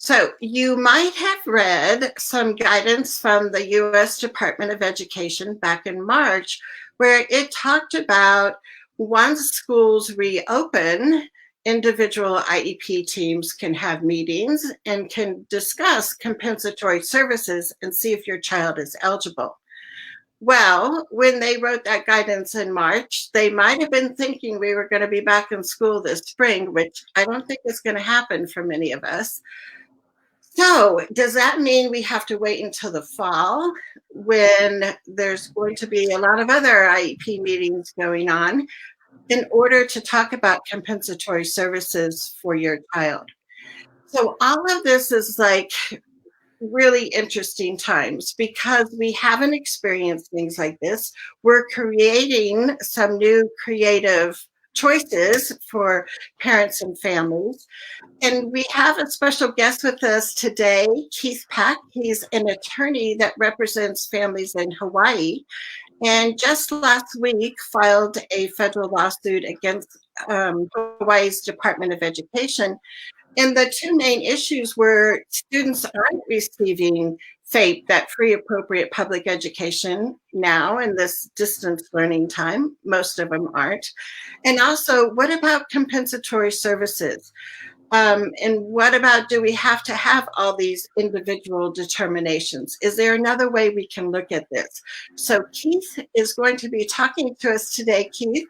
So you might have read some guidance from the U.S. Department of Education back in March, where it talked about once schools reopen, individual IEP teams can have meetings and can discuss compensatory services and see if your child is eligible. Well, when they wrote that guidance in March, they might have been thinking we were going to be back in school this spring, which I don't think is going to happen for many of us. So, does that mean we have to wait until the fall when there's going to be a lot of other IEP meetings going on in order to talk about compensatory services for your child? So, all of this is like really interesting times because we haven't experienced things like this. We're creating some new creative choices for parents and families. And we have a special guest with us today, Keith Peck. He's an attorney that represents families in Hawaii, and just last week filed a federal lawsuit against Hawaii's Department of Education. And the two main issues were students aren't receiving FAPE, that free appropriate public education, now in this distance learning time. Most of them aren't. And also, what about compensatory services? And what about, do we have to have all these individual determinations? Is there another way we can look at this? So Keith is going to be talking to us today. Keith,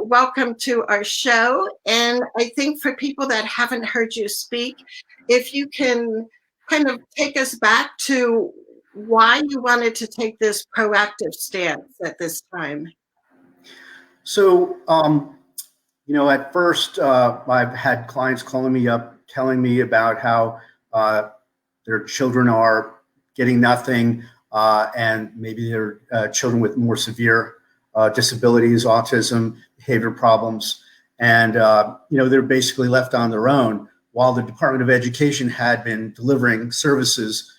welcome to our show. And I think for people that haven't heard you speak, if you can kind of take us back to why you wanted to take this proactive stance at this time. So, at first, I've had clients calling me up, telling me about how their children are getting nothing, and maybe their children with more severe disabilities, autism, behavior problems, and they're basically left on their own while the Department of Education had been delivering services,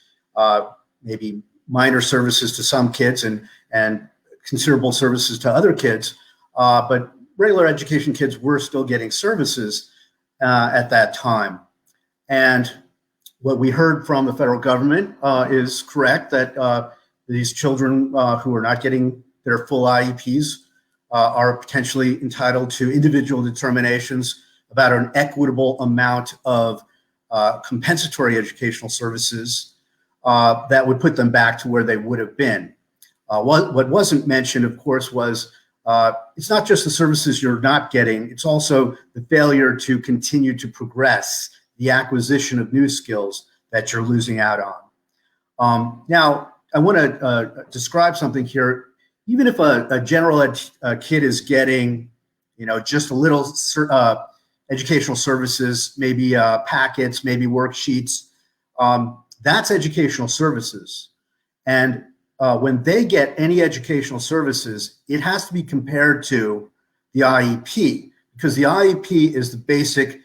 maybe minor services to some kids and considerable services to other kids, but regular education kids were still getting services at that time. And what we heard from the federal government is correct, that these children who are not getting their full IEPs are potentially entitled to individual determinations about an equitable amount of compensatory educational services that would put them back to where they would have been. What wasn't mentioned, of course, was it's not just the services you're not getting, it's also the failure to continue to progress the acquisition of new skills that you're losing out on. Now, I want to describe something here. Even if a general ed kid is getting, just a little educational services, maybe packets, maybe worksheets, that's educational services. And when they get any educational services, it has to be compared to the IEP, because the IEP is the basic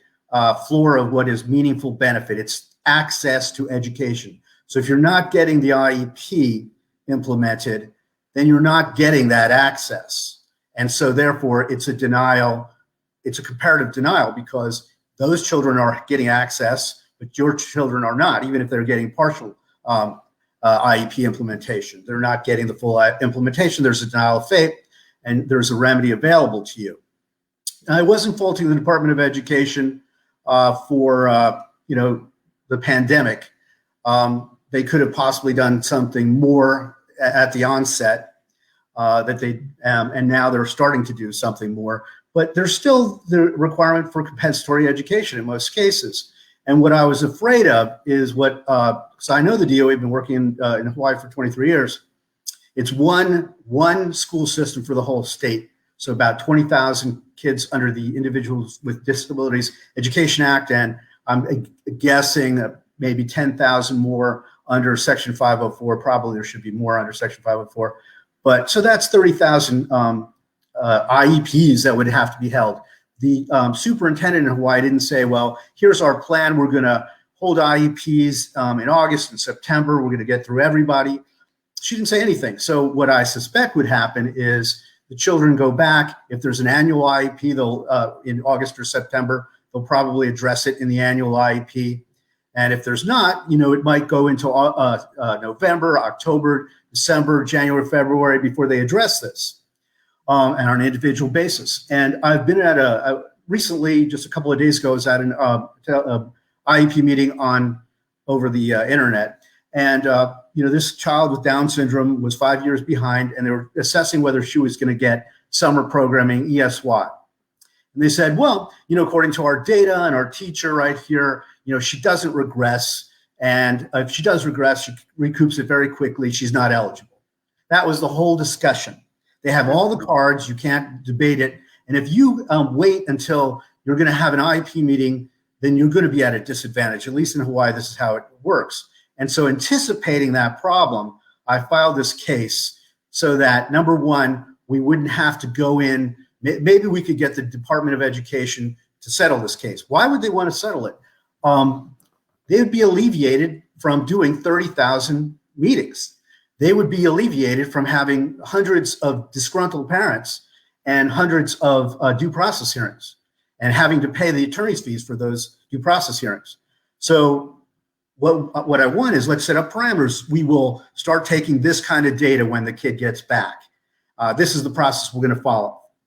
floor of what is meaningful benefit. It's access to education. So if you're not getting the IEP implemented, then you're not getting that access. And so therefore it's a denial, it's a comparative denial, because those children are getting access, but your children are not, even if they're getting partial IEP implementation. They're not getting the full implementation. There's a denial of FAPE, and there's a remedy available to you. Now, I wasn't faulting the Department of Education for the pandemic. They could have possibly done something more at the onset and now they're starting to do something more. But there's still the requirement for compensatory education in most cases. And what I was afraid of is because I know the DOE, have been working in Hawaii for 23 years. It's one school system for the whole state. So about 20,000 kids under the Individuals with Disabilities Education Act, and I'm guessing maybe 10,000 more under Section 504. Probably there should be more under Section 504. But so that's 30,000 IEPs that would have to be held. The superintendent in Hawaii didn't say, well, here's our plan. We're going to hold IEPs in August and September. We're going to get through everybody. She didn't say anything. So what I suspect would happen is the children go back. If there's an annual IEP, they'll in August or September, they'll probably address it in the annual IEP. And if there's not, it might go into November, October, December, January, February before they address this and on an individual basis. And I've been at recently, just a couple of days ago, I was at an IEP meeting over the internet. And, this child with Down syndrome was 5 years behind, and they were assessing whether she was going to get summer programming, ESY. And they said, well, according to our data and our teacher right here, she doesn't regress. And if she does regress, she recoups it very quickly. She's not eligible. That was the whole discussion. They have all the cards. You can't debate it. And if you wait until you're going to have an IEP meeting, then you're going to be at a disadvantage. At least in Hawaii, this is how it works. And so anticipating that problem, I filed this case so that, number one, we wouldn't have to go in. Maybe we could get the Department of Education to settle this case. Why would they want to settle it? They would be alleviated from doing 30,000 meetings. They would be alleviated from having hundreds of disgruntled parents and hundreds of due process hearings and having to pay the attorney's fees for those due process hearings. So what I want is, let's set up parameters. We will start taking this kind of data when the kid gets back. This is the process we're going to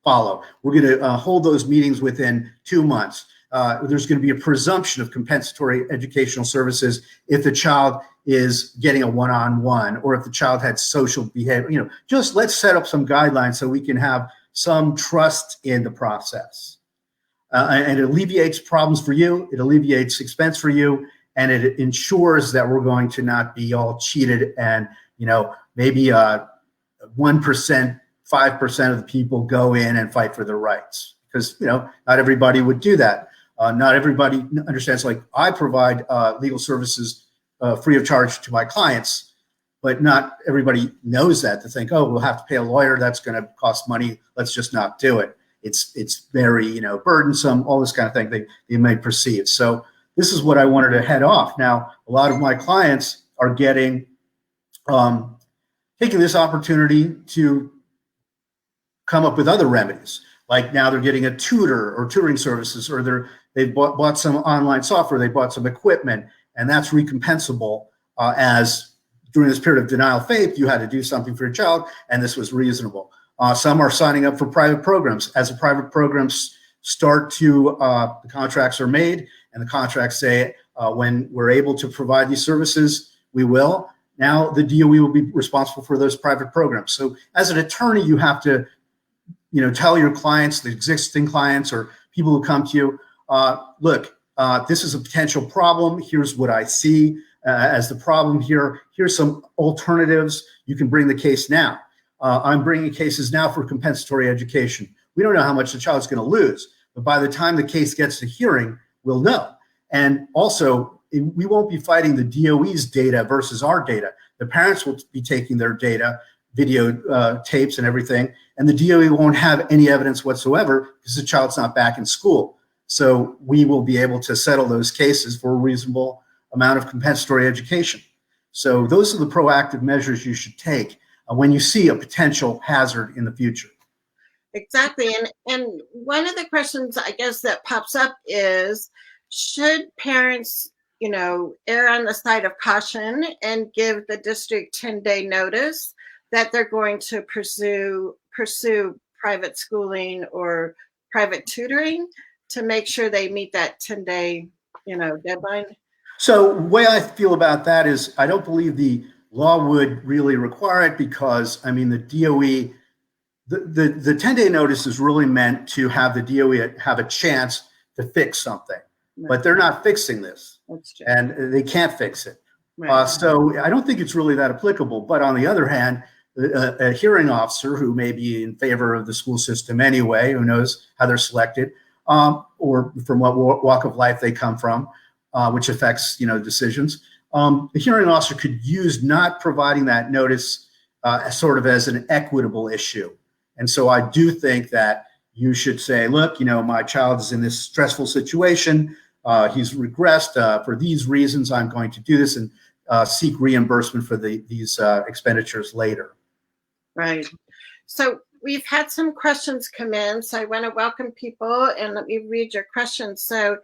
follow. We're going to hold those meetings within 2 months. There's going to be a presumption of compensatory educational services if the child is getting a one-on-one or if the child had social behavior. Just let's set up some guidelines so we can have some trust in the process. And it alleviates problems for you. It alleviates expense for you. And it ensures that we're going to not be all cheated and, maybe 1%, 5% of the people go in and fight for their rights because, not everybody would do that. Not everybody understands, like I provide legal services free of charge to my clients, but not everybody knows that to think, oh, we'll have to pay a lawyer. That's going to cost money. Let's just not do it. It's very, burdensome, all this kind of thing they may perceive. So this is what I wanted to head off. Now, a lot of my clients are taking this opportunity to come up with other remedies. Like now they're getting a tutor or tutoring services, or they've bought some online software, they bought some equipment, and that's recompensable as during this period of denial of faith, you had to do something for your child, and this was reasonable. Some are signing up for private programs. As the private programs start to, the contracts are made, and the contracts say, when we're able to provide these services, we will. Now the DOE will be responsible for those private programs. So as an attorney, you have to, tell your clients, the existing clients or people who come to you, look, this is a potential problem. Here's what I see as the problem here. Here's some alternatives. You can bring the case now. I'm bringing cases now for compensatory education. We don't know how much the child's going to lose, but by the time the case gets to hearing, we'll know. And also, we won't be fighting the DOE's data versus our data. The parents will be taking their data, video tapes and everything, and the DOE won't have any evidence whatsoever because the child's not back in school. So we will be able to settle those cases for a reasonable amount of compensatory education. So those are the proactive measures you should take when you see a potential hazard in the future. Exactly. And one of the questions, I guess, that pops up is, should parents, err on the side of caution and give the district 10-day notice that they're going to pursue private schooling or private tutoring to make sure they meet that 10-day, deadline? So the way I feel about that is I don't believe the law would really require it because, the DOE, the 10-day notice is really meant to have the DOE have a chance to fix something. Right. But they're not fixing this. That's true. And they can't fix it. Right. So I don't think it's really that applicable. But on the other hand, a hearing officer who may be in favor of the school system anyway, who knows how they're selected, or from what walk of life they come from, which affects, decisions. The hearing officer could use not providing that notice sort of as an equitable issue. And so I do think that you should say, look, my child is in this stressful situation. He's regressed for these reasons. I'm going to do this and seek reimbursement for these expenditures later. Right. So we've had some questions come in. So I want to welcome people and let me read your questions. So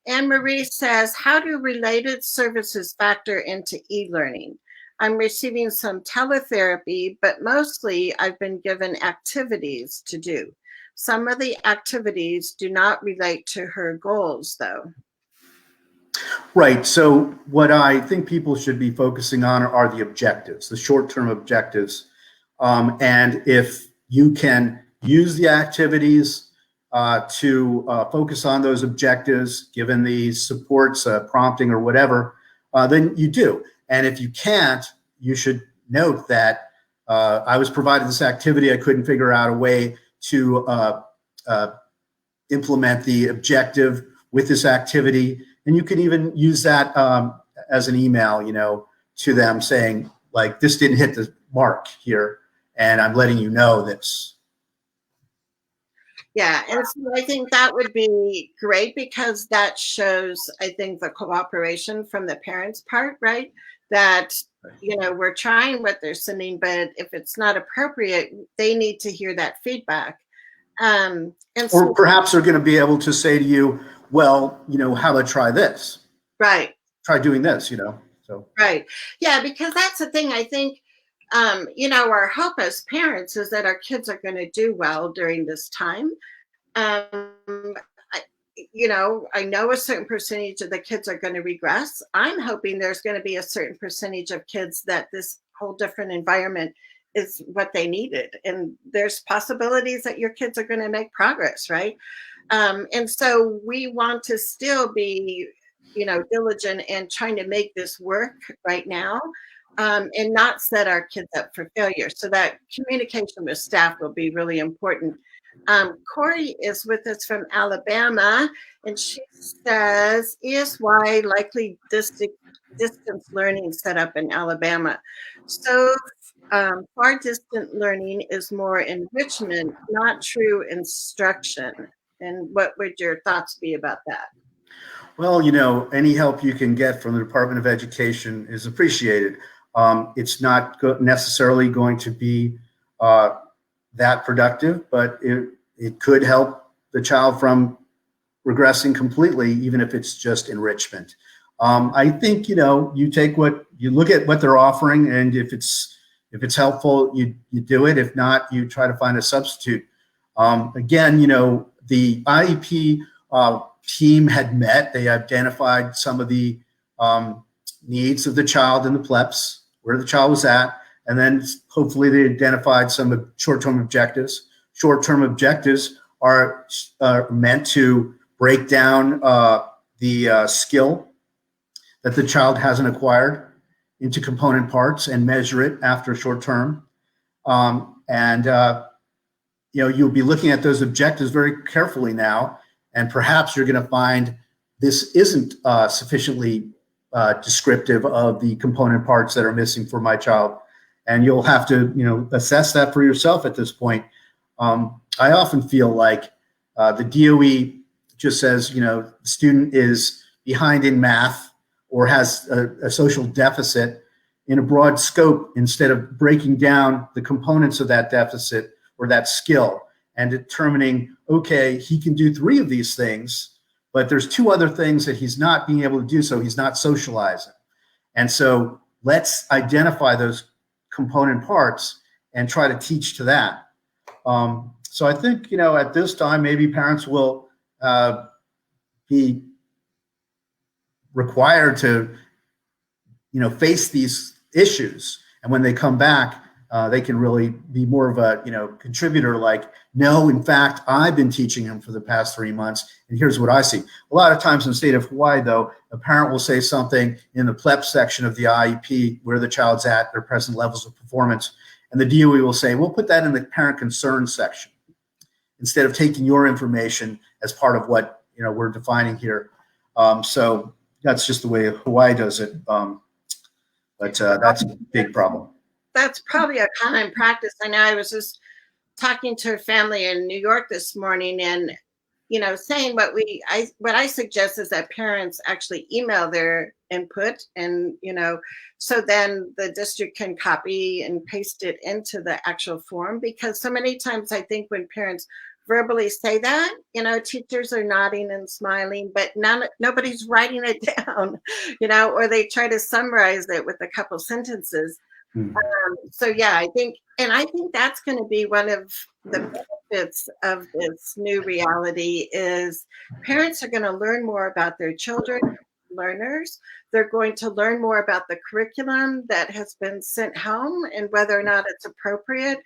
Anne Marie says, how do related services factor into e-learning? I'm receiving some teletherapy, but mostly I've been given activities to do. Some of the activities do not relate to her goals, though. Right. So what I think people should be focusing on are the objectives, the short-term objectives. And if you can use the activities to focus on those objectives, given the supports, prompting or whatever, then you do. And if you can't, you should note that I was provided this activity. I couldn't figure out a way to implement the objective with this activity. And you can even use that as an email, to them saying, like, this didn't hit the mark here, and I'm letting you know this. Yeah, and so I think that would be great because that shows, I think, the cooperation from the parents' part, right? That, we're trying what they're sending, but if it's not appropriate, they need to hear that feedback. And or perhaps they're going to be able to say to you, well, how about try this? Right. Try doing this, so. Right. Yeah, because that's the thing. I think, our hope as parents is that our kids are going to do well during this time. I know a certain percentage of the kids are going to regress. I'm hoping there's going to be a certain percentage of kids that this whole different environment is what they needed. And there's possibilities that your kids are going to make progress, right? And so we want to still be, diligent and trying to make this work right now, and not set our kids up for failure. So that communication with staff will be really important. Corey is with us from Alabama, and she says, ESY likely distance learning set up in Alabama. So far distant learning is more enrichment, not true instruction. And what would your thoughts be about that? Well, any help you can get from the Department of Education is appreciated. It's not necessarily going to be that productive, but it could help the child from regressing completely, even if it's just enrichment. I think, you take you look at what they're offering, and if it's helpful, you do it. If not, you try to find a substitute. Again, the IEP team had met. They identified some of the needs of the child in the PLEPs, where the child was at, and then hopefully they identified some short-term objectives. Short-term objectives are meant to break down the skill that the child hasn't acquired into component parts and measure it after short term. You'll be looking at those objectives very carefully now, and perhaps you're going to find this isn't sufficiently descriptive of the component parts that are missing for my child. And you'll have to, assess that for yourself at this point. I often feel like the DOE just says, the student is behind in math or has a social deficit in a broad scope, instead of breaking down the components of that deficit or that skill and determining, okay, he can do 3 of these things, but there's 2 other things that he's not being able to do, so he's not socializing. And so let's identify those component parts and try to teach to that. So I think, at this time, maybe parents will be required to, face these issues. And when they come back, they can really be more of a, contributor, like, no, in fact, I've been teaching him for the past 3 months, and here's what I see. A lot of times in the state of Hawaii, though, a parent will say something in the PLEP section of the IEP where the child's at, their present levels of performance, and the DOE will say, we'll put that in the parent concern section, instead of taking your information as part of what, we're defining here. So that's just the way Hawaii does it. But that's a big problem. That's probably a common practice. I know I was just talking to a family in New York this morning, and saying what I suggest is that parents actually email their input, and so then the district can copy and paste it into the actual form, because so many times I think when parents verbally say that. Teachers are nodding and smiling, but nobody's writing it down, or they try to summarize it with a couple sentences. So yeah, I think that's going to be one of the benefits of this new reality is parents are going to learn more about their children, learners. They're going to learn more about the curriculum that has been sent home and whether or not it's appropriate.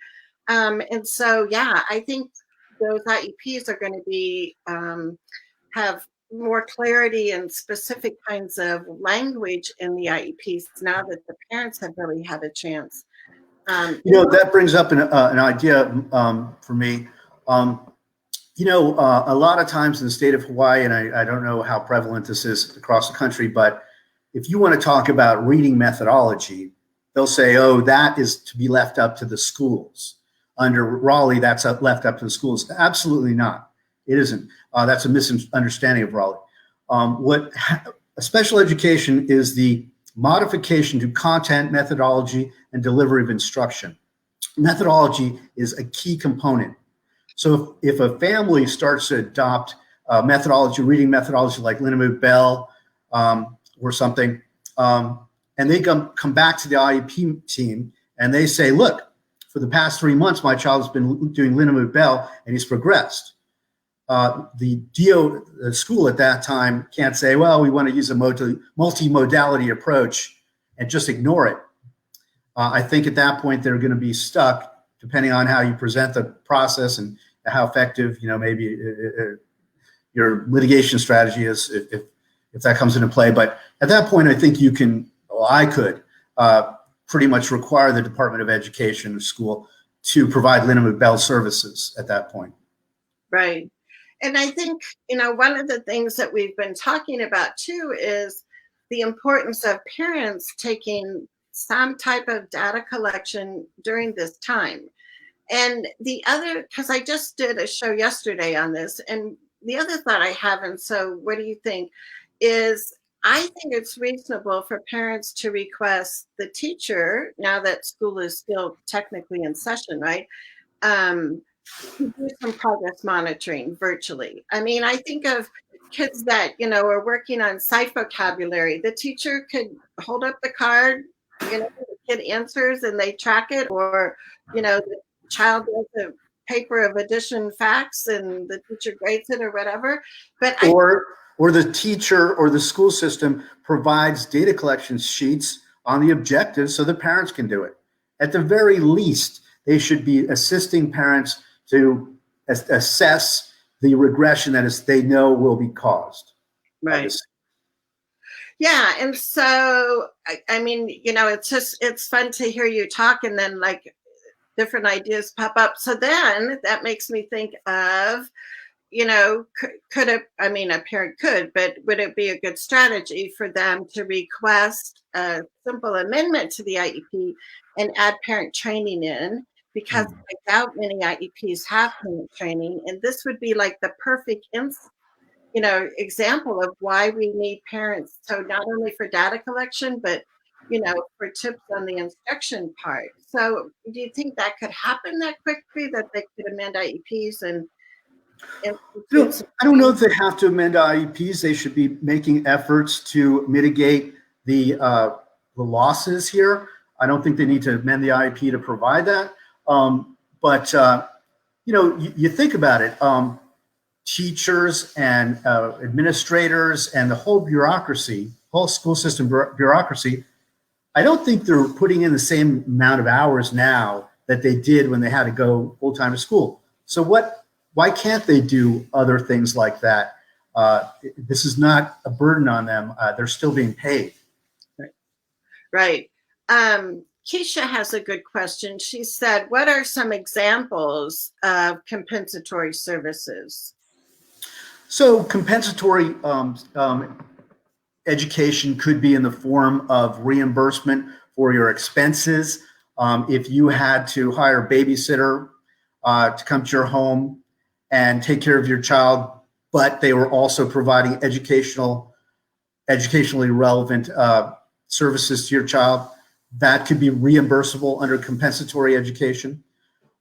And so, yeah, I think those IEPs are going to be have more clarity and specific kinds of language in the IEPs now that the parents have really had a chance. That brings up an idea for me. A lot of times in the state of Hawaii, and I don't know how prevalent this is across the country, but if you want to talk about reading methodology, they'll say, oh, that is to be left up to the schools. Under Raleigh, that's left up to the schools. Absolutely not. It isn't. That's a misunderstanding of Raleigh. What special education is the modification to content, methodology, and delivery of instruction. Methodology is a key component. So if a family starts to adopt methodology, reading methodology like Linnemuth Bell or something, and they come back to the IEP team and they say, look, for the past 3 months, my child has been doing Linnemuth Bell and he's progressed. The school at that time can't say, well, we want to use a multimodality approach and just ignore it. I think at that point, they're going to be stuck, depending on how you present the process and how effective, maybe your litigation strategy is if that comes into play. But at that point, I think I could pretty much require the Department of Education or school to provide Linnemuth Bell services at that point. Right. And I think, one of the things that we've been talking about too is the importance of parents taking some type of data collection during this time. And the other, because I just did a show yesterday on this, and the other thought I have, and so what do you think, is I think it's reasonable for parents to request the teacher, now that school is still technically in session, right? To do some progress monitoring virtually. I mean, I think of kids that, are working on sight vocabulary. The teacher could hold up the card, the kid answers and they track it, or, the child does a paper of addition facts and the teacher grades it or whatever. But or the teacher or the school system provides data collection sheets on the objectives so the parents can do it. At the very least, they should be assisting parents to assess the regression that they know will be caused. Right. Yeah. And so, I mean, it's fun to hear you talk and then like different ideas pop up. So then that makes me think of, could it, I mean, a parent could, but would it be a good strategy for them to request a simple amendment to the IEP and add parent training in? Because I doubt many IEPs have parent training, and this would be like the perfect example of why we need parents. So not only for data collection, but for tips on the instruction part. So do you think that could happen that quickly, that they could amend IEPs and I don't know if they have to amend IEPs. They should be making efforts to mitigate the losses here. I don't think they need to amend the IEP to provide that. But you think about it. Teachers and administrators and the whole bureaucracy, whole school system bureaucracy, I don't think they're putting in the same amount of hours now that they did when they had to go full time to school. So why can't they do other things like that? This is not a burden on them. They're still being paid. Right. Keisha has a good question. She said, what are some examples of compensatory services? So compensatory education could be in the form of reimbursement for your expenses. If you had to hire a babysitter to come to your home and take care of your child, but they were also providing educationally relevant services to your child, that could be reimbursable under compensatory education.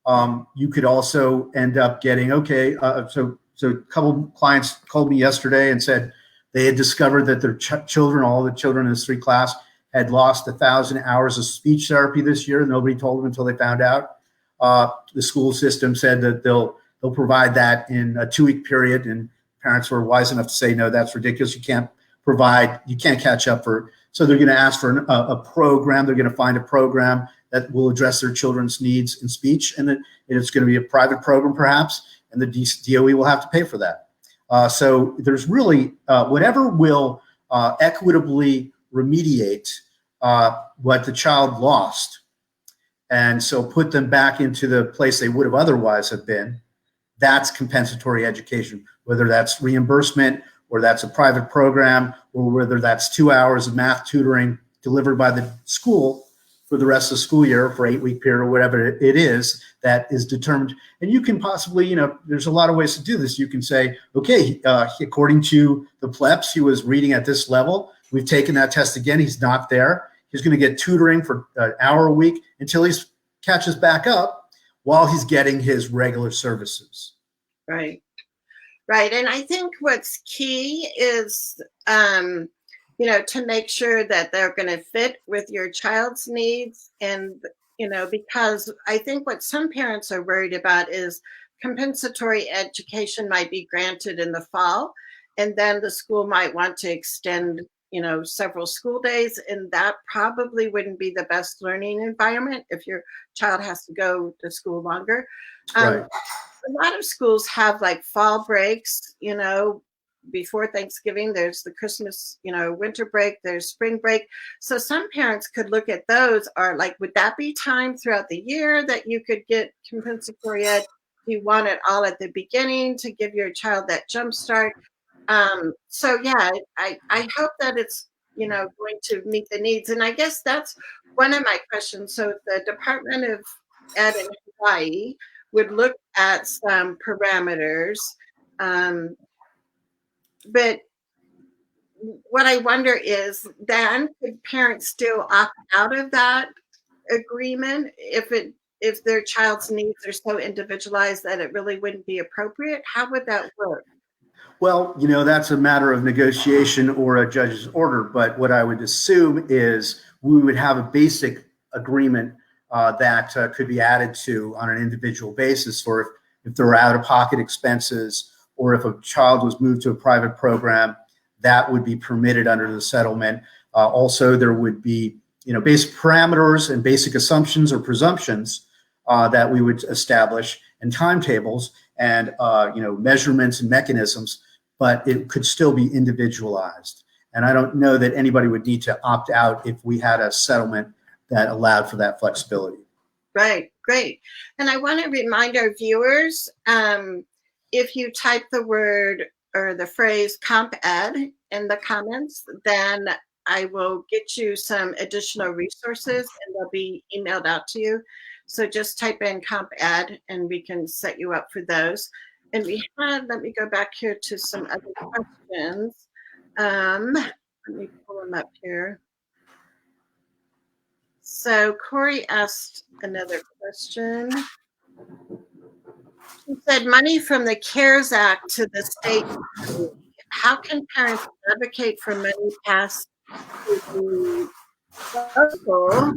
You could also end up getting, okay, so a couple clients called me yesterday and said they had discovered that their children, all the children in this 3 class, had lost 1,000 hours of speech therapy this year. Nobody told them until they found out. The school system said that they'll provide that in a 2-week period, and parents were wise enough to say, no, that's ridiculous. You can't catch up for. So they're going to ask for a program. They're going to find a program that will address their children's needs in speech, and it's going to be a private program perhaps, and the DOE will have to pay for that. So there's really whatever will equitably remediate what the child lost, and so put them back into the place they would have otherwise have been. That's compensatory education, whether that's reimbursement or that's a private program, or whether that's 2 hours of math tutoring delivered by the school for the rest of the school year for 8-week period or whatever it is that is determined. And you can possibly, there's a lot of ways to do this. You can say, okay, according to the plebs, he was reading at this level. We've taken that test again. He's not there. He's going to get tutoring for an hour a week until he catches back up while he's getting his regular services. Right. Right. And I think what's key is, to make sure that they're going to fit with your child's needs. And, because I think what some parents are worried about is compensatory education might be granted in the fall, and then the school might want to extend, several school days. And that probably wouldn't be the best learning environment if your child has to go to school longer. Right. A lot of schools have like fall breaks, before Thanksgiving. There's the Christmas, winter break, there's spring break. So some parents could look at those, or like, would that be time throughout the year that you could get compensatory ed? You want it all at the beginning to give your child that jump start. So yeah, I hope that it's, going to meet the needs. And I guess that's one of my questions. So the Department of Ed in Hawaii would look at some parameters. But what I wonder is, then could parents still opt out of that agreement if their child's needs are so individualized that it really wouldn't be appropriate? How would that work? Well, that's a matter of negotiation or a judge's order. But what I would assume is we would have a basic agreement that could be added to on an individual basis for if there were out-of-pocket expenses, or if a child was moved to a private program, that would be permitted under the settlement. Also, there would be, basic parameters and basic assumptions or presumptions that we would establish, and timetables and, measurements and mechanisms, but it could still be individualized. And I don't know that anybody would need to opt out if we had a settlement that allowed for that flexibility. Right, great. And I want to remind our viewers, if you type the word or the phrase COMPED in the comments, then I will get you some additional resources and they'll be emailed out to you. So just type in COMPED and we can set you up for those. And let me go back here to some other questions. Let me pull them up here. So Corey asked another question. He said, money from the CARES Act to the state. How can parents advocate for money passed to the local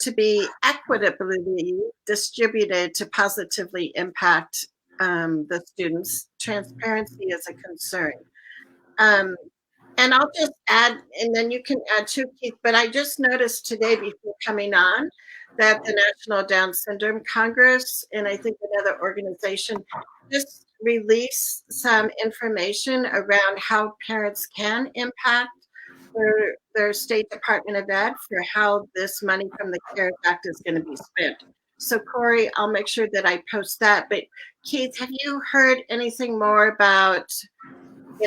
to be equitably distributed to positively impact the students? Transparency is a concern. And I'll just add, and then you can add too, Keith, but I just noticed today before coming on that the National Down Syndrome Congress, and I think another organization, just released some information around how parents can impact their State Department of Ed for how this money from the CARES Act is going to be spent. So Corey, I'll make sure that I post that. But Keith, have you heard anything more about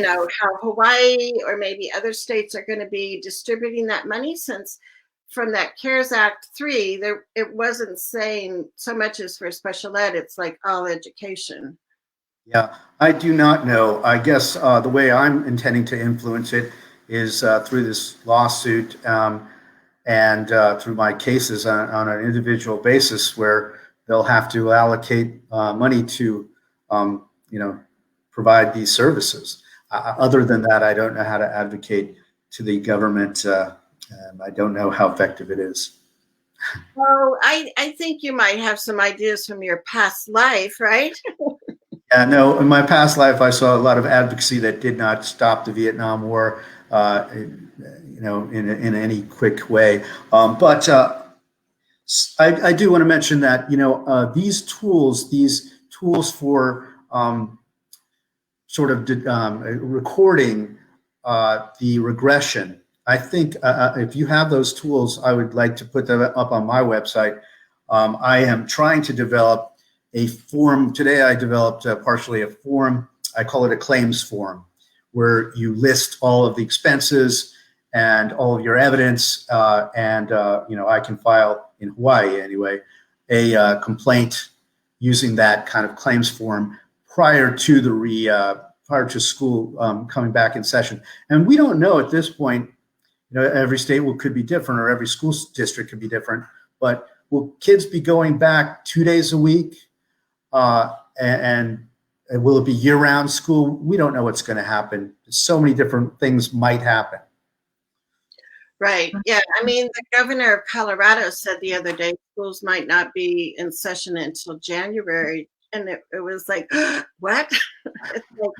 how Hawaii or maybe other states are going to be distributing that money, since from that CARES Act 3, it wasn't saying so much as for special ed, it's like all education. Yeah, I do not know. I guess the way I'm intending to influence it is through this lawsuit. and through my cases on an individual basis where they'll have to allocate money to, provide these services. Other than that, I don't know how to advocate to the government. And I don't know how effective it is. Well, I think you might have some ideas from your past life, right? Yeah, no, in my past life, I saw a lot of advocacy that did not stop the Vietnam War, in any quick way. But I do want to mention that, these tools for sort of recording the regression. I think if you have those tools, I would like to put them up on my website. I am trying to develop a form. Today I developed partially a form. I call it a claims form, where you list all of the expenses and all of your evidence. I can file in Hawaii anyway, a complaint using that kind of claims form prior to school coming back in session. And we don't know at this point. Every state could be different, or every school district could be different. But will kids be going back 2 days a week? And will it be year-round school? We don't know what's going to happen. So many different things might happen. Right. Yeah. I mean, the governor of Colorado said the other day schools might not be in session until January. And it was like, what? It's like,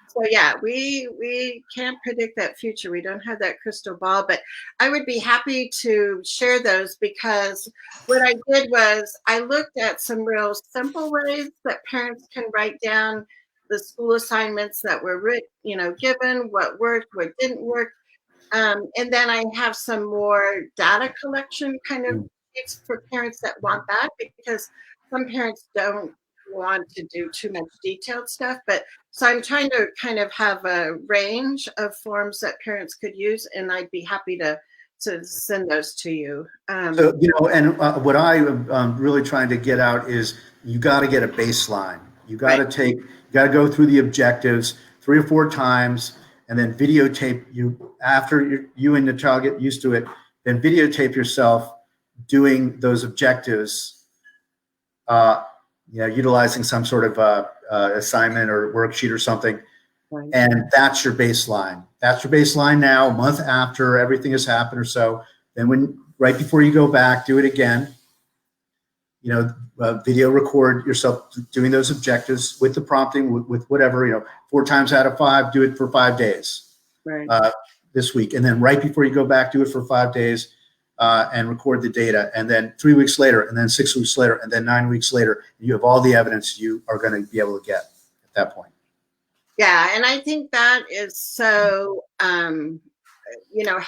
so yeah, we can't predict that future. We don't have that crystal ball, but I would be happy to share those, because what I did was I looked at some real simple ways that parents can write down the school assignments that were given, what worked, what didn't work. And then I have some more data collection kind of tips for parents that want that, because some parents don't want to do too much detailed stuff. But so I'm trying to kind of have a range of forms that parents could use, and I'd be happy to send those to you. What I'm really trying to get out is you got to get a baseline. You got to go through the objectives 3 or 4 times, and then videotape you after you and the child get used to it. Then videotape yourself doing those objectives, utilizing some sort of assignment or worksheet or something. Right. And that's your baseline. That's your baseline now, a month after everything has happened or so. Then right before you go back, do it again. Video record yourself doing those objectives with the prompting, with whatever, 4 times out of 5, do it for 5 days. Right. This week. And then right before you go back, do it for 5 days and record the data. And then 3 weeks later, and then 6 weeks later, and then 9 weeks later, you have all the evidence you are going to be able to get at that point. Yeah. And I think that is so,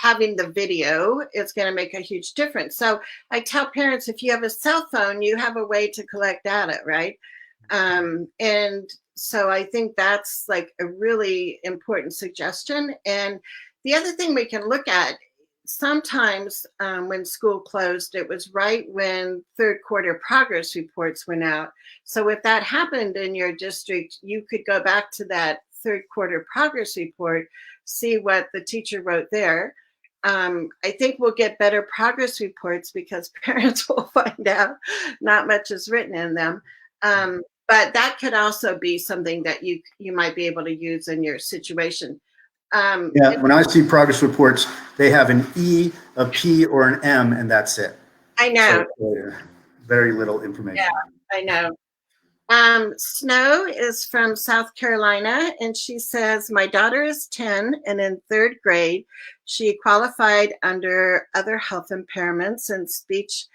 having the video is going to make a huge difference. So I tell parents, if you have a cell phone, you have a way to collect data, right? And so I think that's like a really important suggestion. And the other thing we can look at, sometimes when school closed, it was right when third quarter progress reports went out. So if that happened in your district, you could go back to that third quarter progress report, see what the teacher wrote there. I think we'll get better progress reports because parents will find out not much is written in them. But that could also be something that you might be able to use in your situation. When I see progress reports, they have an E, a P, or an M, and that's it. I know. So, very little information. Yeah, I know. Snow is from South Carolina, and she says, my daughter is 10 and in 3rd grade. She qualified under other health impairments and speech,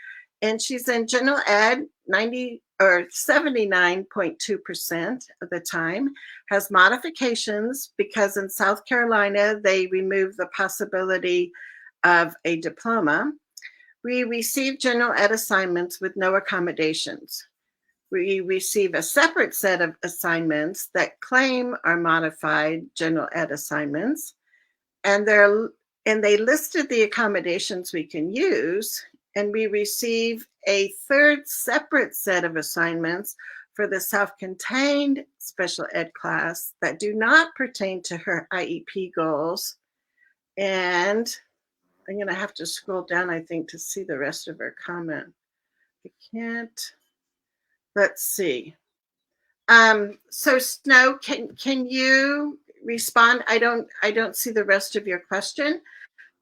and she's in general ed 79.2% of the time, has modifications because in South Carolina, they removed the possibility of a diploma. We receive general ed assignments with no accommodations. We receive a separate set of assignments that claim are modified general ed assignments, and they listed the accommodations we can use, and we receive a third separate set of assignments for the self-contained special ed class that do not pertain to her IEP goals. And I'm going to have to scroll down, I think, to see the rest of her comment. I can't. Let's see. So Snow, can you respond? I don't see the rest of your question.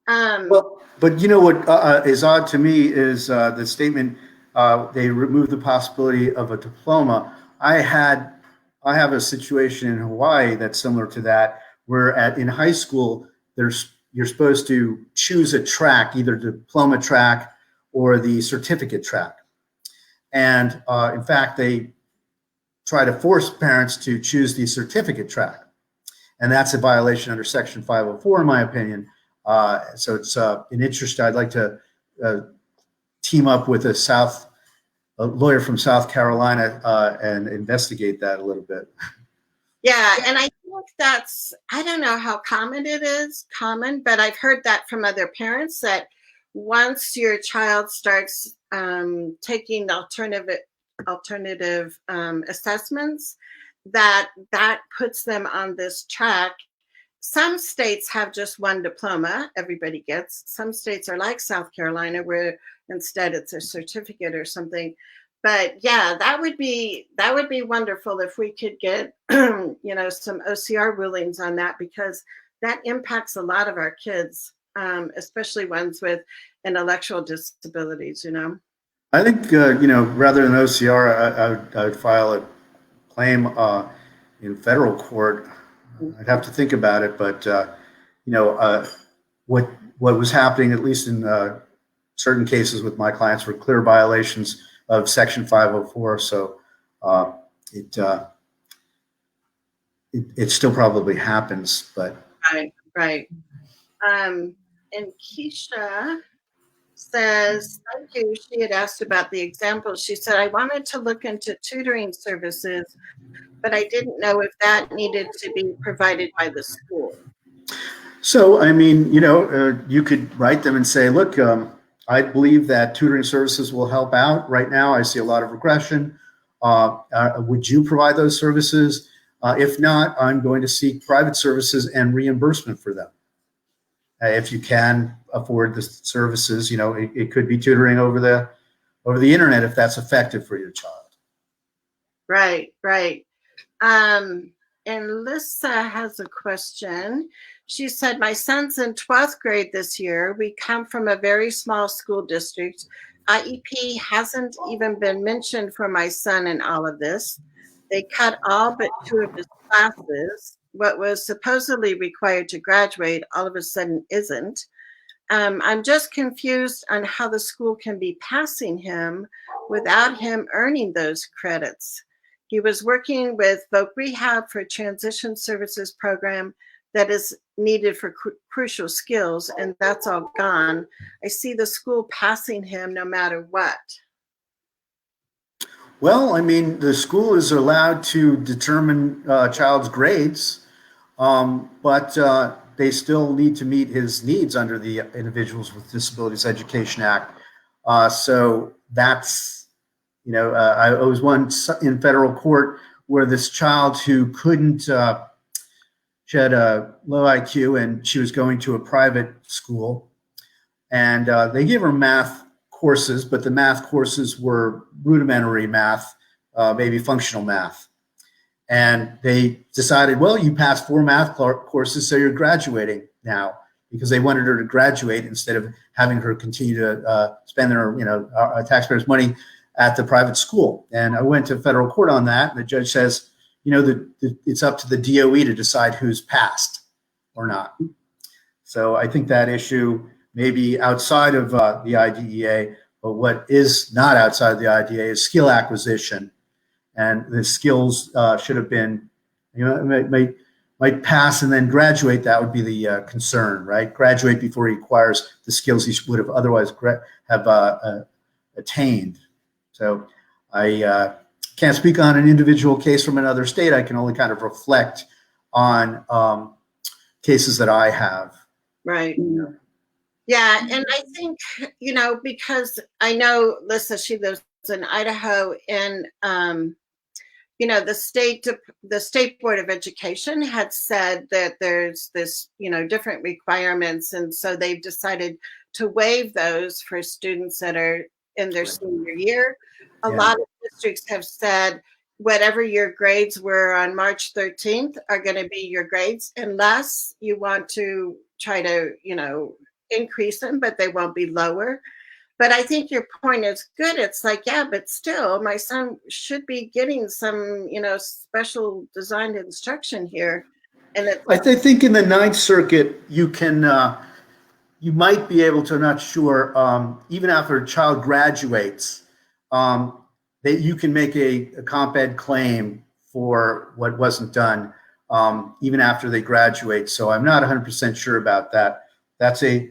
Well, but you know what is odd to me is the statement they remove the possibility of a diploma. I have a situation in Hawaii that's similar to that, where in high school you're supposed to choose a track, either the diploma track or the certificate track, and in fact they try to force parents to choose the certificate track, and that's a violation under Section 504, in my opinion. So it's an interest. I'd like to uh, team up with a lawyer from South Carolina and investigate that a little bit. Yeah, and I think I don't know how common it is, but I've heard that from other parents that once your child starts taking alternative assessments, that puts them on this track. Some states have just one diploma everybody gets. Some states are like South Carolina, where instead it's a certificate or something. But yeah, that would be wonderful if we could get some OCR rulings on that, because that impacts a lot of our kids, especially ones with intellectual disabilities. I think rather than OCR, I would file a claim in federal court. I'd have to think about it, but what was happening, at least in certain cases with my clients, were clear violations of Section 504. So it still probably happens, but right. And Keisha says, thank you. She had asked about the example. She said, I wanted to look into tutoring services, but I didn't know if that needed to be provided by the school. So, I mean, you could write them and say, look, I believe that tutoring services will help out. Right now, I see a lot of regression. Would you provide those services? If not, I'm going to seek private services and reimbursement for them. If you can afford the services, it could be tutoring over the internet if that's effective for your child. Right. And Lisa has a question. She said, my son's in 12th grade this year. We come from a very small school district. IEP hasn't even been mentioned for my son in all of this. They cut all but 2 of his classes. What was supposedly required to graduate all of a sudden isn't. I'm just confused on how the school can be passing him without him earning those credits. He was working with Voc Rehab for transition services program that is needed for crucial skills, and that's all gone. I see the school passing him no matter what. Well, I mean, the school is allowed to determine child's grades, but they still need to meet his needs under the Individuals with Disabilities Education Act. So that's, I was one in federal court where this child who couldn't, she had a low IQ and she was going to a private school, and they gave her math courses, but the math courses were rudimentary math, maybe functional math. And they decided, well, you passed 4 math courses, so you're graduating now, because they wanted her to graduate instead of having her continue to spend their, taxpayers' money at the private school. And I went to federal court on that, and the judge says, it's up to the DOE to decide who's passed or not. So I think that issue may be outside of the IDEA, but what is not outside of the IDEA is skill acquisition. And the skills should have been, might pass and then graduate. That would be the concern, right? Graduate before he acquires the skills he would have otherwise have attained. So I can't speak on an individual case from another state. I can only kind of reflect on cases that I have. Right. Yeah, and I think, because I know Lisa, she lives in Idaho, and the state board of education had said that there's this, different requirements, and so they've decided to waive those for students that are in their senior year. A Yeah. lot of districts have said whatever your grades were on March 13th are going to be your grades, unless you want to try to, increase them, but they won't be lower. But I think your point is good. It's like, yeah, but still, my son should be getting some, special designed instruction here. And it's I think in the Ninth Circuit, you can, you might be able to, I'm not sure, even after a child graduates, that you can make a COMPED claim for what wasn't done, even after they graduate. So I'm not 100% sure about that. That's a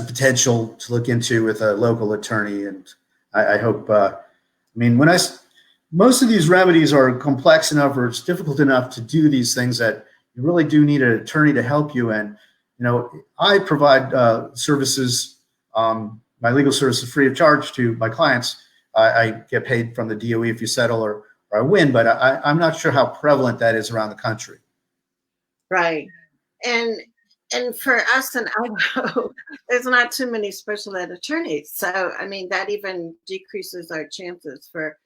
potential to look into with a local attorney. And I hope, I mean, most of these remedies are complex enough, or it's difficult enough to do these things, that you really do need an attorney to help you. And, I provide services, my legal services free of charge to my clients. I get paid from the DOE if you settle or I win, but I'm not sure how prevalent that is around the country. right. And for us in Idaho, there's not too many special ed attorneys. So, I mean, that even decreases our chances for,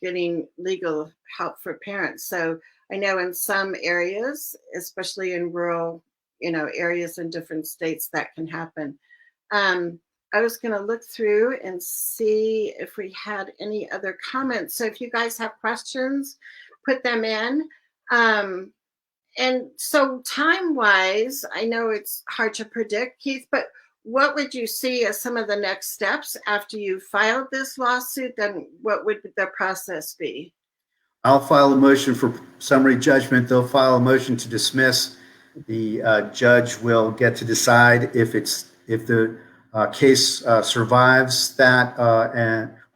getting legal help for parents. So I know in some areas, especially in rural, areas in different states, that can happen. I was going to look through and see if we had any other comments. So if you guys have questions, put them in. And so time-wise, I know it's hard to predict, Keith, but what would you see as some of the next steps after you filed this lawsuit? Then what would the process be? I'll file a motion for summary judgment. They'll file a motion to dismiss. The judge will get to decide if the case survives that,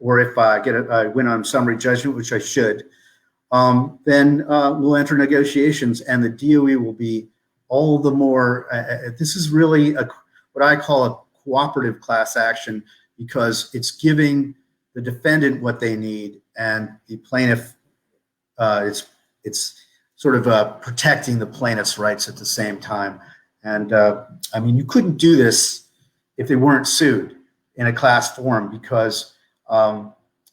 or if I win on summary judgment, which I should. Then we'll enter negotiations, and the DOE will be all the more. This is really what I call a cooperative class action, because it's giving the defendant what they need, and the plaintiff, it's sort of protecting the plaintiff's rights at the same time. And I mean, you couldn't do this if they weren't sued in a class form, because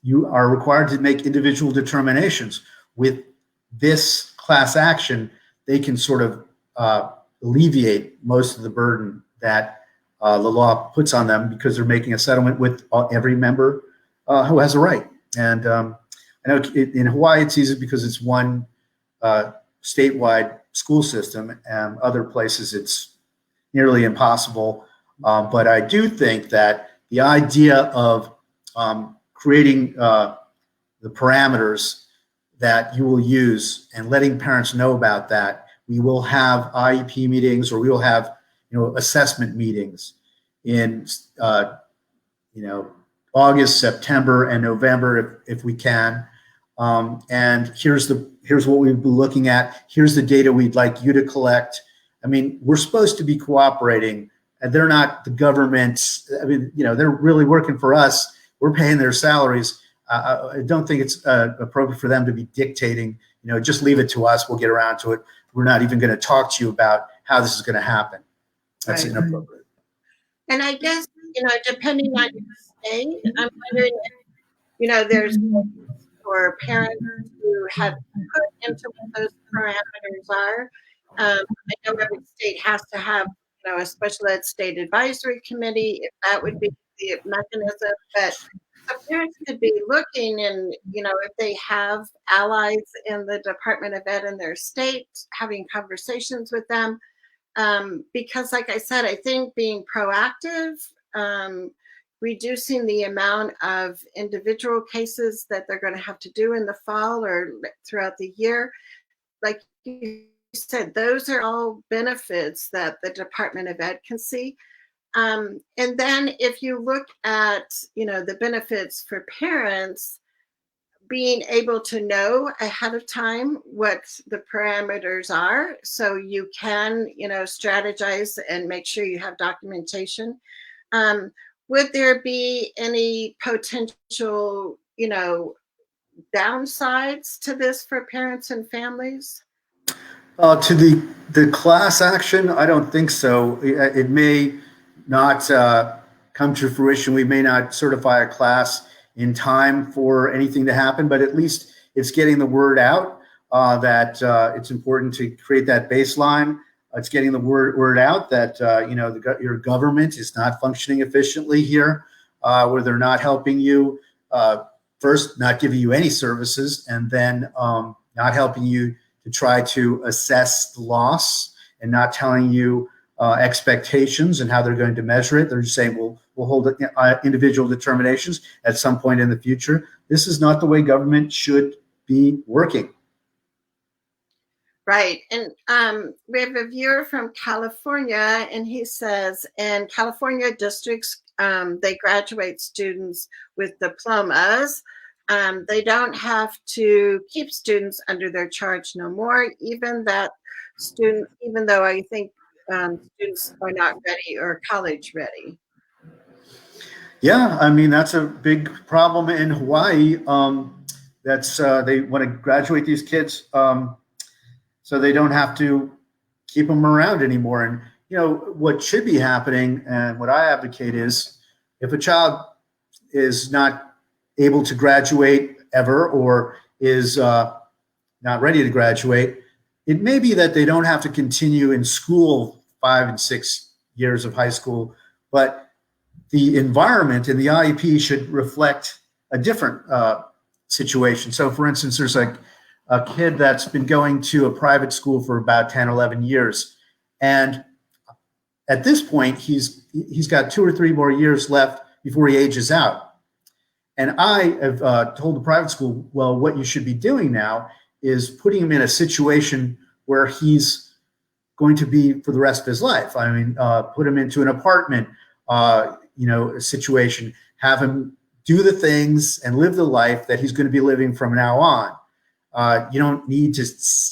you are required to make individual determinations. With this class action, they can sort of alleviate most of the burden that the law puts on them, because they're making a settlement with every member who has a right. And I know in Hawaii it's easy because it's one statewide school system, and other places it's nearly impossible. But I do think that the idea of creating the parameters that you will use and letting parents know about that. We will have IEP meetings, or we will have, assessment meetings in, August, September, and November if we can. And here's what we'll be looking at. Here's the data we'd like you to collect. I mean, we're supposed to be cooperating, and they're not the government. I mean, they're really working for us. We're paying their salaries. I don't think it's appropriate for them to be dictating, just leave it to us. We'll get around to it. We're not even going to talk to you about how this is going to happen. That's Right. inappropriate. And I guess, depending on your state, I'm wondering if, there's for parents who have put into what those parameters are. I know every state has to have, a special ed state advisory committee, if that would be the mechanism. But so parents could be looking, and, if they have allies in the Department of Ed in their state, having conversations with them. Because like I said, I think being proactive, reducing the amount of individual cases that they're going to have to do in the fall or throughout the year, like you said, those are all benefits that the Department of Ed can see. And then if you look at, the benefits for parents, being able to know ahead of time what the parameters are, so you can, strategize and make sure you have documentation. Would there be any potential, downsides to this for parents and families? To the class action, I don't think so. It may not come to fruition. We may not certify a class in time for anything to happen, but at least it's getting the word out that it's important to create that baseline. It's getting the word out that your government is not functioning efficiently here, where they're not helping you. First, not giving you any services, and then not helping you to try to assess the loss and not telling you expectations and how they're going to measure it. They're just saying, we'll hold individual determinations at some point in the future. This is not the way government should be working. Right. And we have a viewer from California, and he says, in California districts, they graduate students with diplomas. They don't have to keep students under their charge no more, even though I think students are not ready or college ready. Yeah, I mean, that's a big problem in Hawaii. They want to graduate these kids so they don't have to keep them around anymore. And, what should be happening and what I advocate is if a child is not able to graduate ever or is not ready to graduate, it may be that they don't have to continue in school 5 and 6 years of high school, but the environment in the IEP should reflect a different situation. So, for instance, there's a kid that's been going to a private school for about 10, 11 years. And at this point, he's got 2 or 3 more years left before he ages out. And I have told the private school, well, what you should be doing now is putting him in a situation where he's going to be for the rest of his life. I mean, put him into an apartment, a situation, have him do the things and live the life that he's going to be living from now on. You don't need to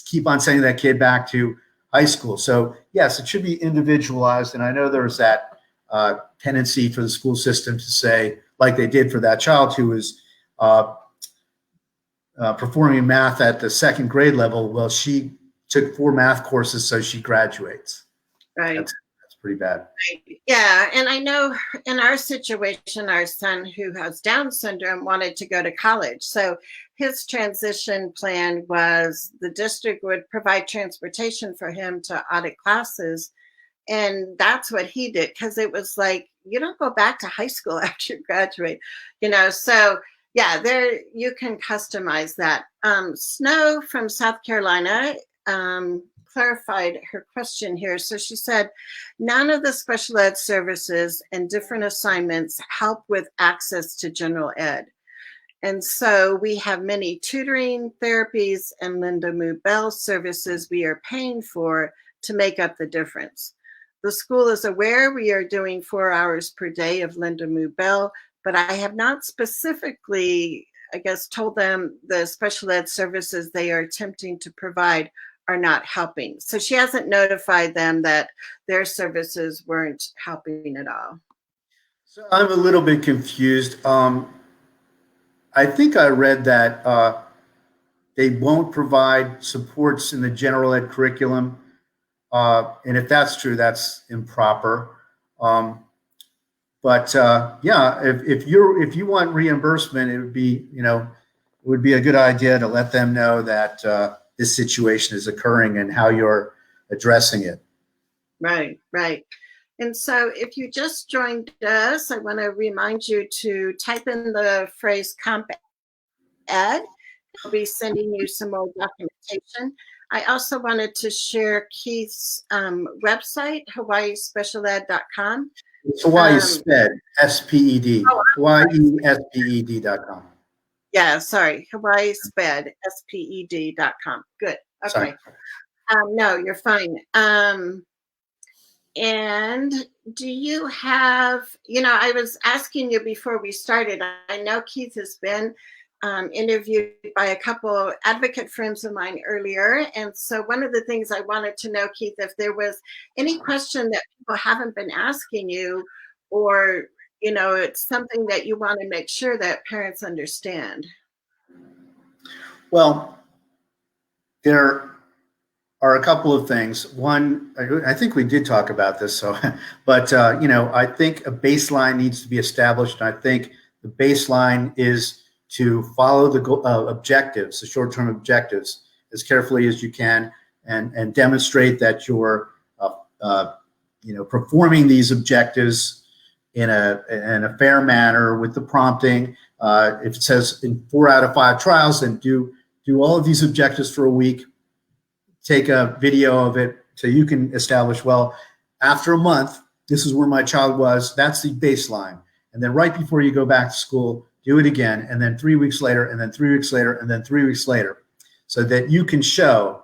keep on sending that kid back to high school. So yes, it should be individualized. And I know there's that tendency for the school system to say, like they did for that child who was performing math at the 2nd grade level. Well, she took 4 math courses, so she graduates. Right. That's pretty bad. Yeah, and I know in our situation, our son who has Down syndrome wanted to go to college. So his transition plan was the district would provide transportation for him to audit classes. And that's what he did, because it was like, you don't go back to high school after you graduate, So yeah, there you can customize that. Snow from South Carolina clarified her question here. So she said, none of the special ed services and different assignments help with access to general ed. And so we have many tutoring, therapies, and Linda Moo Bell services we are paying for to make up the difference. The school is aware we are doing 4 hours per day of Linda Moo Bell, but I have not specifically, told them the special ed services they are attempting to provide are not helping. So she hasn't notified them that their services weren't helping at all. So I'm a little bit confused. I think I read that they won't provide supports in the general ed curriculum. And if that's true, that's improper. But if you want reimbursement, it would be a good idea to let them know that this situation is occurring and how you're addressing it. Right. And so if you just joined us, I want to remind you to type in the phrase COMPED. I'll be sending you some more documentation. I also wanted to share Keith's website, hawaiispecialed.com. It's Hawaii SPED, S-P-E-D, HawaiiSPED.com. Yeah, sorry, Hawaii SPED, SPED.com. Good. Okay. No, you're fine. And do you have, I was asking you before we started, I know Keith has been interviewed by a couple advocate friends of mine earlier. And so one of the things I wanted to know, Keith, if there was any question that people haven't been asking you, or, it's something that you want to make sure that parents understand. Well, there are a couple of things. One, I think we did talk about this, so, but I think a baseline needs to be established, and I think the baseline is to follow the objectives, the short-term objectives, as carefully as you can, and demonstrate that you're, performing these objectives in a fair manner with the prompting. If it says in 4 out of 5 trials, then do all of these objectives for a week. Take a video of it so you can establish, well, after a month, this is where my child was. That's the baseline. And then right before you go back to school, do it again. And then 3 weeks later, and then 3 weeks later, and then 3 weeks later, so that you can show,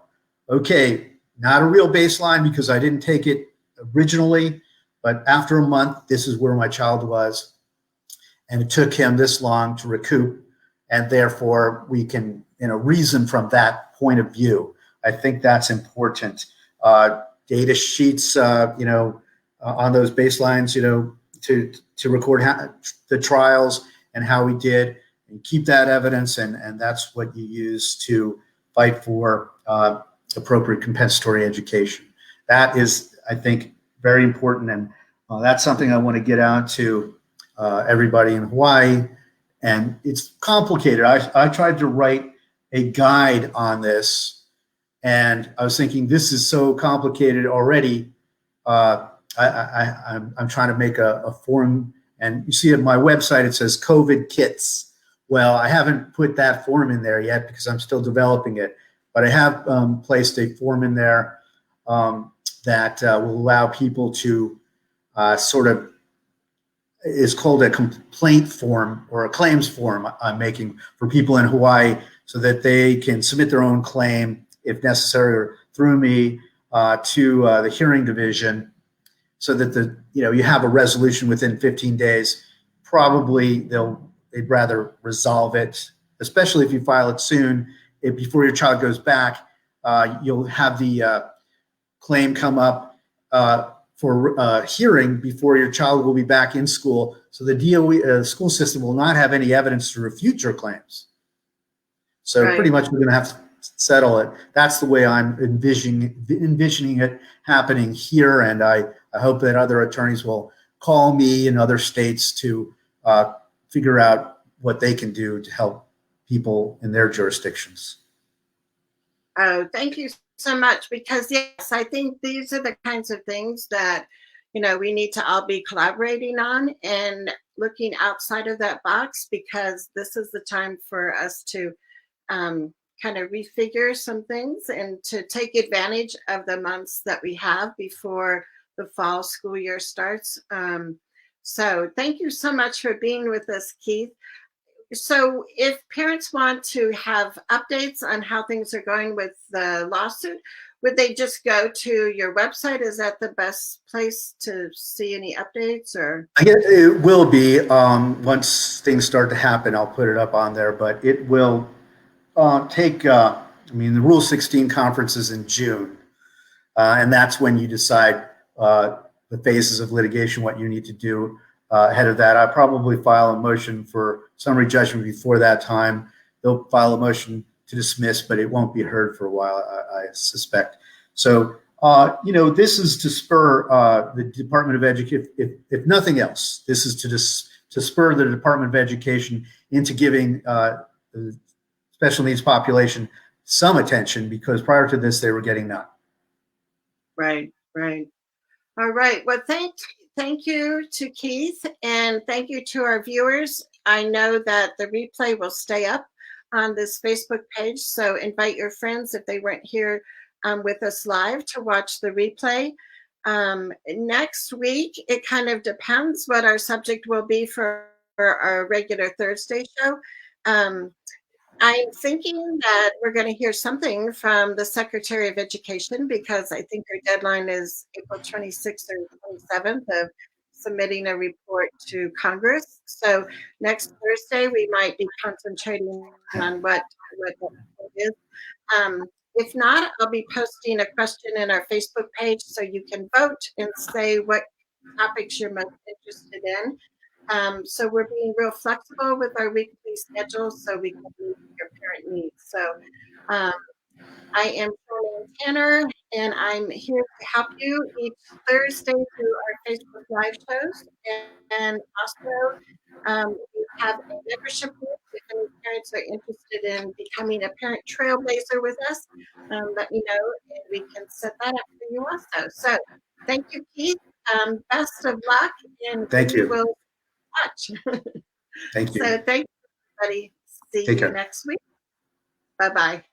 okay, not a real baseline because I didn't take it originally, but after a month, this is where my child was. And it took him this long to recoup. And therefore, we can, reason from that point of view. I think that's important. Data sheets, on those baselines, to record the trials and how we did, and keep that evidence, and that's what you use to fight for appropriate compensatory education. That is, I think, very important, and that's something I want to get out to everybody in Hawaii. And it's complicated. I tried to write a guide on this, and I was thinking, this is so complicated already. I'm trying to make a form, and you see at my website, it says COVID kits. Well, I haven't put that form in there yet because I'm still developing it, but I have placed a form in there that will allow people to is called a complaint form or a claims form I'm making for people in Hawaii so that they can submit their own claim if necessary, or through me to the hearing division, so that you have a resolution within 15 days. Probably they'd rather resolve it, especially if you file it soon. Before your child goes back, you'll have the claim come up for hearing before your child will be back in school. So the DOE school system will not have any evidence to refute your claims. So right. Pretty much we're going to have to settle it. That's the way I'm envisioning it happening here, and I hope that other attorneys will call me in other states to figure out what they can do to help people in their jurisdictions. Oh, thank you so much, because yes, I think these are the kinds of things that we need to all be collaborating on and looking outside of that box, because this is the time for us to kind of refigure some things and to take advantage of the months that we have before the fall school year starts. So thank you so much for being with us, Keith. So if parents want to have updates on how things are going with the lawsuit, would they just go to your website? Is that the best place to see any updates? Or I guess it will be once things start to happen. I'll put it up on there, but it will the Rule 16 conference is in June, and that's when you decide the phases of litigation, what you need to do. Ahead of that, I'll probably file a motion for summary judgment before that time. They'll file a motion to dismiss, but it won't be heard for a while, I suspect. So, this is to spur the Department of Education, if nothing else, this is to spur the Department of Education into giving the special needs population some attention, because prior to this, they were getting none. Right. All right. Well, thank you to Keith, and thank you to our viewers. I know that the replay will stay up on this Facebook page, so invite your friends if they weren't here with us live to watch the replay. Next week, it kind of depends what our subject will be for our regular Thursday show. I'm thinking that we're going to hear something from the Secretary of Education, because I think her deadline is April 26th or 27th of submitting a report to Congress. So next Thursday, we might be concentrating on what that is. If not, I'll be posting a question in our Facebook page so you can vote and say what topics you're most interested in. So we're being real flexible with our weekly schedule so we can meet your parent needs. So um, I am Charlene Tanner, and I'm here to help you each Thursday through our Facebook Live shows. And also, we have a membership group. If any parents are interested in becoming a parent trailblazer with us, let me know, and we can set that up for you also. So thank you, Keith. Best of luck, and Thank we you. will watch. Thank So you. thank you, everybody. See Take you care. next week. Bye-bye.